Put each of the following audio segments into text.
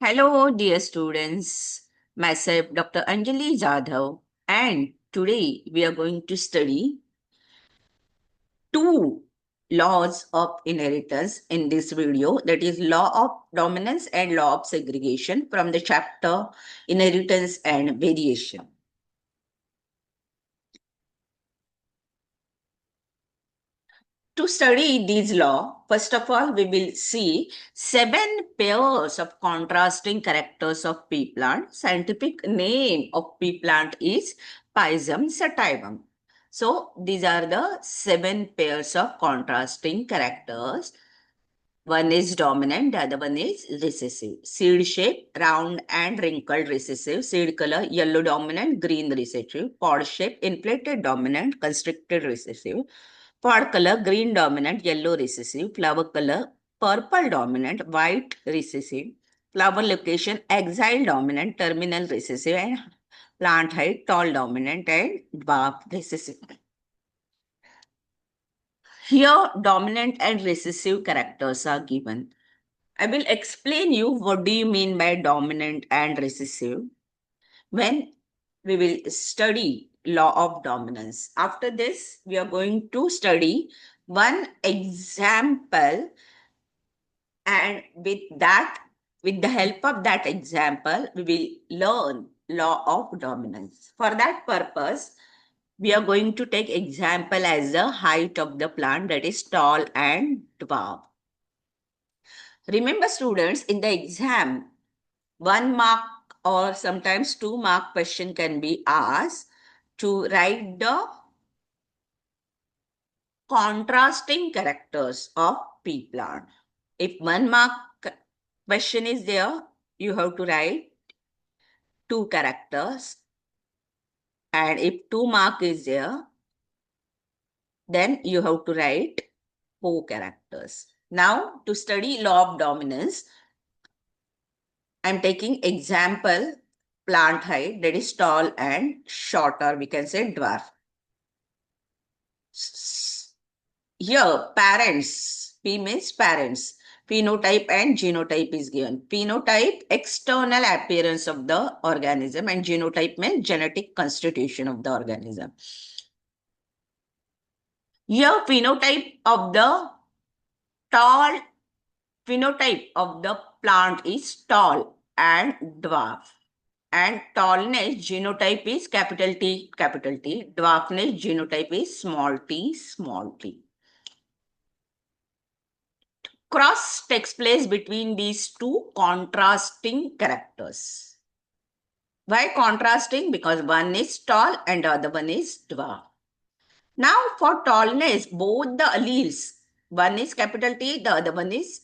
Hello, dear students. Myself, Dr. Anjali Jadhav, and today we are going to study two laws of inheritance in this video, that is, law of dominance and law of segregation from the chapter Inheritance and Variation. To study these laws, first of all, we will see 7 pairs of contrasting characters of pea plant. Scientific name of pea plant is Pisum sativum. So these are the 7 pairs of contrasting characters. One is dominant, the other one is recessive. Seed shape, round and wrinkled recessive. Seed color, yellow dominant, green recessive. Pod shape, inflated dominant, constricted recessive. Pod color, green dominant, yellow recessive. Flower color, purple dominant, white recessive. Flower location, axile dominant, terminal recessive. And plant height, tall dominant and dwarf recessive. Here, dominant and recessive characters are given. I will explain you what do you mean by dominant and recessive when we will study law of dominance. After this, we are going to study one example, and with the help of that example, we will learn law of dominance. For that purpose, we are going to take example as the height of the plant, that is tall and dwarf. Remember, students, in the exam, 1 mark or sometimes 2 mark question can be asked to write the contrasting characters of pea plant. If 1 mark question is there, you have to write 2 characters. And if 2 mark is there, then you have to write 4 characters. Now, to study law of dominance, I'm taking example plant height, that is tall and shorter, we can say dwarf. Here, parents, P means parents. Phenotype and genotype is given. Phenotype, external appearance of the organism, and genotype means genetic constitution of the organism. Here, phenotype of the plant is tall and dwarf. And tallness genotype is capital T, capital T. Dwarfness genotype is small t, small t. Cross takes place between these two contrasting characters. Why contrasting? Because one is tall and the other one is dwarf. Now for tallness, both the alleles, one is capital T, the other one is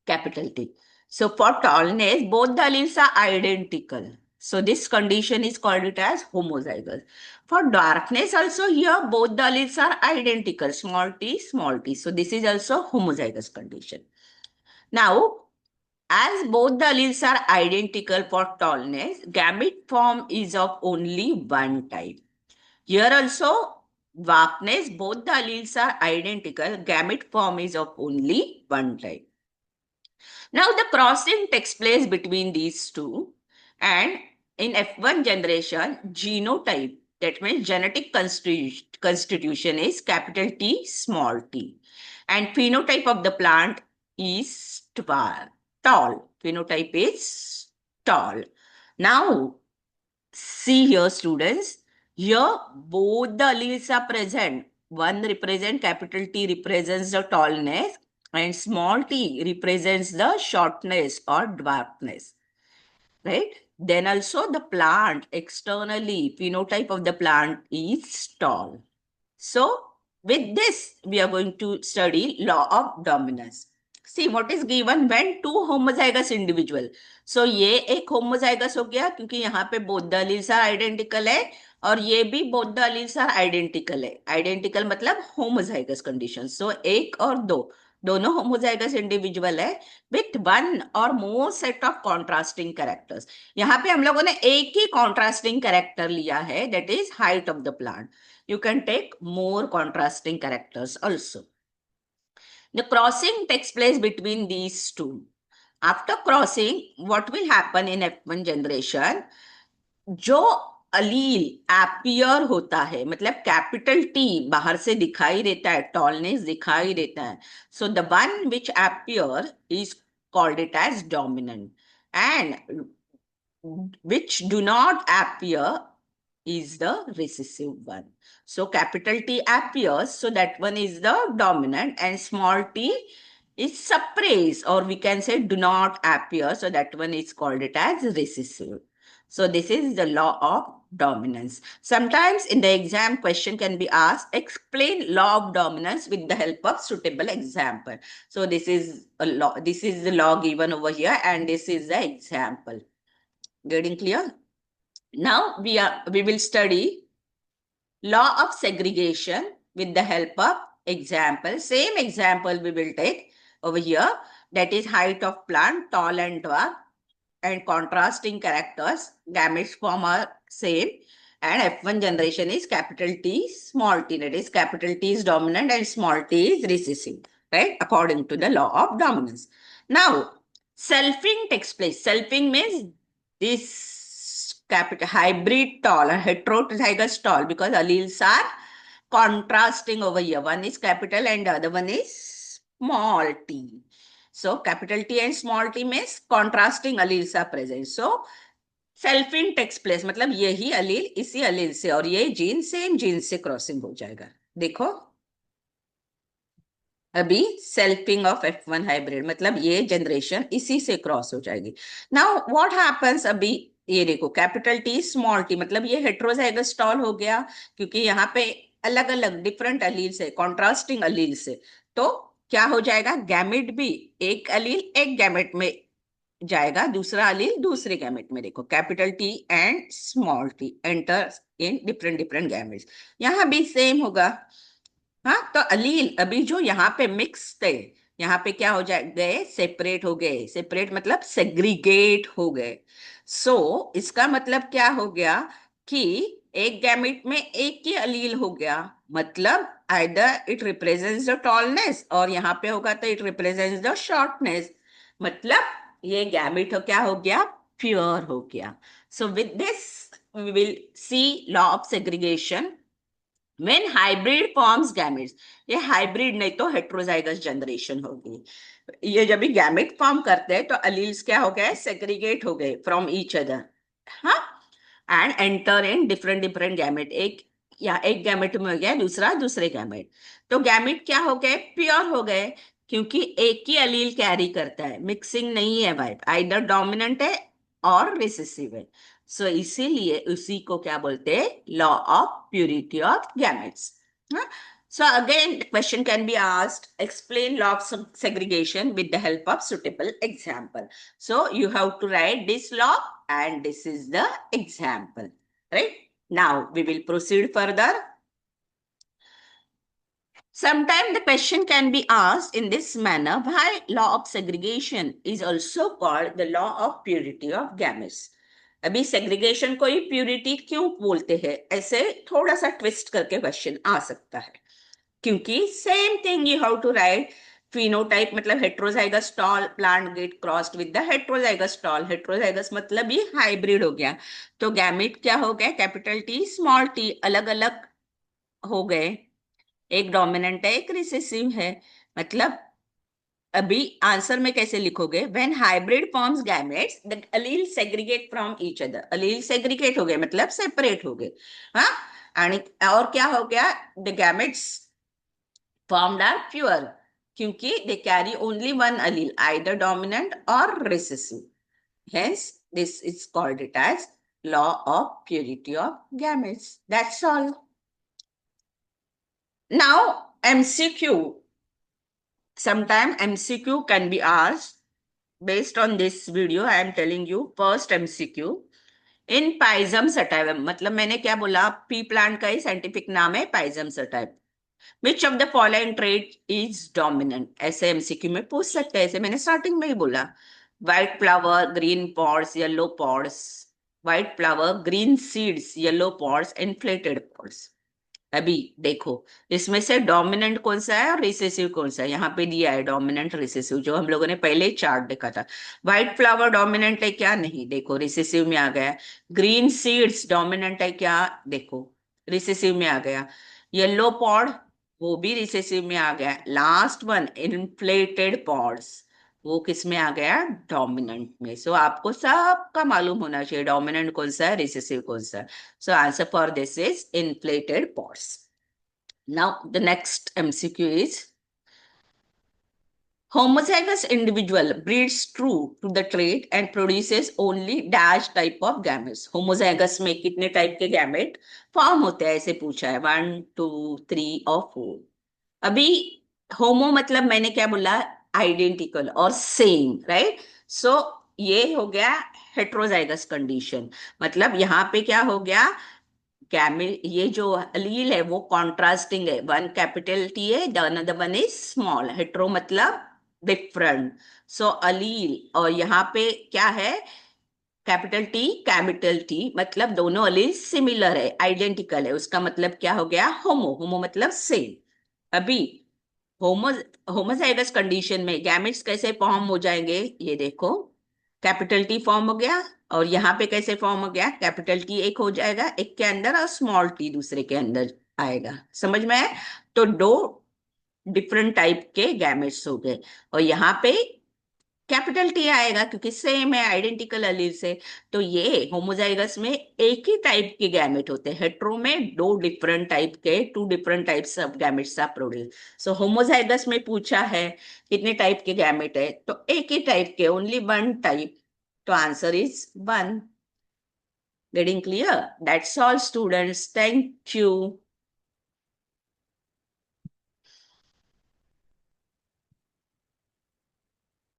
capital T. So for tallness, both the alleles are identical. So this condition is called it as homozygous. For dwarfness also, here both the alleles are identical, small t, small t. So this is also homozygous condition. Now, as both the alleles are identical for tallness, gamete form is of only one type. Here also, dwarfness, both the alleles are identical, gamete form is of only one type. Now the crossing takes place between these two, and in F1 generation, genotype, that means genetic constitution is capital T, small t. And phenotype of the plant is tall. Phenotype is tall. Now, see here, students. Here, both the alleles are present. One represents capital T represents the tallness, and small t represents the shortness or dwarfness, right? Then also the plant externally, phenotype of the plant is tall. So with this, we are going to study law of dominance. See what is given when two homozygous individual. So ये एक homozygous हो गया क्योंकि यहाँ पे both the alleles are identical है, और ये भी both the alleles are identical है. Identical मतलब homozygous condition. So एक और दो दोनों homozygous individual है with one or more set of contrasting characters. यहाँ पे हम लोगों ने एक ही contrasting character लिया है, that is height of the plant. You can take more contrasting characters also. The crossing takes place between these two. After crossing, what will happen in F1 generation? जो अलील appear होता है, मतलब capital T बाहर से दिखाई देता है, tallness दिखाई देता है, so the one which appear is called it as dominant, and which do not appear is the recessive one. So capital T appears, so that one is the dominant, and small t is suppressed, or we can say do not appear, so that one is called it as recessive. So this is the law of dominance. Sometimes in the exam question can be asked, explain law of dominance with the help of suitable example. So this is a law, this is the law given over here, and this is the example. Getting clear? Now we will study law of segregation with the help of example. Same example we will take over here, that is height of plant, tall and dwarf, and contrasting characters. Gametes form are same, and F1 generation is capital T, small t, that is capital T is dominant and small t is recessive, right? According to the law of dominance. Now, selfing takes place. Selfing means this capital hybrid tall and heterozygous tall, because alleles are contrasting over here. One is capital and the other one is small t. So capital T and small t means contrasting alleles are present. So selfing takes place, मतलब यही allele इसी allele से और ये gene same gene से crossing हो जाएगा. देखो अभी सेल्फिंग ऑफ F1 हाइब्रिड, मतलब ये जनरेशन इसी से क्रॉस हो जाएगी. नाउ व्हाट हैपेंस, अभी ये देखो कैपिटल टी स्मॉल टी, मतलब ये हेट्रोजाइगस टॉल हो गया, क्योंकि यहाँ पे अलग अलग डिफरेंट अलील से, कॉन्ट्रास्टिंग अलील से, तो क्या हो जाएगा, गैमेट भी एक अलील एक गैमेट में जाएगा, दूसरा अलील दूसरे गैमेट में. देखो capital T and small T enter in different different gametes. यहाँ भी सेम होगा. हाँ, तो अलील अभी जो यहाँ पे मिक्स थे, यहाँ पे क्या हो जाए गए, सेपरेट हो गए. सेपरेट मतलब सेग्रीगेट हो गए. सो इसका मतलब क्या हो गया कि एक गैमेट में एक ही अलील हो गया, मतलब either it represents the tallness, और यहाँ पे होगा तो इट रिप्रेजेंट्स द शॉर्टनेस, मतलब ये गैमेट हो क्या हो गया, प्योर हो गया. So with this we will see law of segregation when hybrid forms gametes. ये हाइब्रिड नहीं तो हेट्रोजाइगस जनरेशन होगी. ये जब भी गैमेट फॉर्म करते हैं तो अलील्स क्या हो गए, सेग्रीगेट हो गए फ्रॉम ईच अदर, हाँ, and enter in different different gamete. एक या एक गैमेट में हो गया, दूसरा दूसरे गैमेट, तो गैमेट क्या हो गए, प्योर हो गए, क्योंकि एक ही अलील कैरी करता है, मिक्सिंग नहीं है भाई, आइदर डोमिनेंट है और रिसेसिव है. सो इसीलिए उसी को क्या बोलते हैं, law of purity of gametes. So again, the question can be asked, explain law of segregation with the help of suitable example. So you have to write this law and this is the example, right? Now we will proceed further. Sometimes the question can be asked in this manner, why law of segregation is also called the law of purity of gametes. अभी segregation को ही purity क्यों बोलते हैं, ऐसे थोड़ा सा twist करके question आ सकता है, क्योंकि same thing you have to write. Phenotype मतलब heterozygous tall plant get crossed with the heterozygous tall. Heterozygous मतलब ये हाइब्रिड हो गया, तो गैमेट क्या हो गया, कैपिटल टी स्मॉल टी अलग अलग हो गए, एक डोमिनेंट है एक रिसेसिव है. मतलब अभी आंसर में कैसे लिखोगे, when hybrid forms gametes the allele segregate from each other. Allele segregate हो गए मतलब सेपरेट हो गए, हाँ. और क्या हो गया, the gametes formed are pure, क्योंकि they carry only one allele, either dominant or recessive. Hence this is called it as law of purity of gametes. That's all. Now MCQ. Sometime MCQ can be asked. Based on this video I am telling you first MCQ. In Pisum sativum, मतलब मैंने क्या बोला, P plant का ही scientific नाम है Pisum sativum. Which of the following trait is dominant, ऐसे MCQ में पूछ सकते हैं. ऐसे मैंने स्टार्टिंग में ही बोला, white flower, green pods, yellow pods. White flower, green seeds, yellow pods, inflated pods. अभी देखो, इसमें से डोमिनेंट कौन सा है और रिसेसिव कौन सा है, यहाँ पे दिया है डोमिनेंट रिसेसिव, जो हम लोगों ने पहले चार्ट देखा था। व्हाइट फ्लावर डोमिनेंट है क्या? नहीं, देखो रिसेसिव में आ गया। ग्रीन सीड्स डोमिनेंट है क्या? देखो रिसेसिव में आ गया। येलो पॉड, वो भी रिसेसिव में आ गया। लास्ट वन इन्फ्लेटेड पॉड्स, वो किस में आ गया? डोमिनेंट में। सो आपको सबका मालूम होना चाहिए डोमिनेंट कौन सा है, रिसेसिव कौन सा है। So answer for this is inflated pods. Now the next MCQ is homozygous individual breeds true to the trait and produces only dash type of gametes. Homozygous में कितने टाइप के गैमेट फॉर्म होते हैं, ऐसे पूछा है, 1 2 3 और 4। अभी होमो मतलब मैंने क्या बोला? आइडेंटिकल और सेम, राइट? सो ये हो गया हेट्रोजाइगस कंडीशन। मतलब यहाँ पे क्या हो गया? कैमिल, ये जो अलील है वो कॉन्ट्रास्टिंग है, वन कैपिटल टी है, the another one is small. Hetero मतलब डिफरेंट। सो अलील, और यहाँ पे क्या है? कैपिटल टी मतलब दोनों अलील सिमिलर है, आइडेंटिकल है, उसका मतलब क्या हो गया? होमो। होमो मतलब सेम। अभी होमो होमोजाइगस कंडीशन में गैमेट्स कैसे फॉर्म हो जाएंगे, ये देखो। कैपिटल टी फॉर्म हो गया, और यहाँ पे कैसे फॉर्म हो गया? कैपिटल टी एक हो जाएगा एक के अंदर, और स्मॉल टी दूसरे के अंदर आएगा। समझ में आया? तो दो डिफरेंट टाइप के गैमेट्स हो गए, और यहाँ पे कैपिटल टी आएगा क्योंकि सेम है, आइडेंटिकल अलील से। तो ये होमोजाइगस में एक ही टाइप के गैमेट होते हैं, हेट्रो में दो डिफरेंट टाइप के, two different types of gametes are produce. So homozygous में पूछा है कितने टाइप के गैमेट है, तो एक ही टाइप के, ओनली वन टाइप। तो answer is 1। Getting clear? That's all, students. Thank you.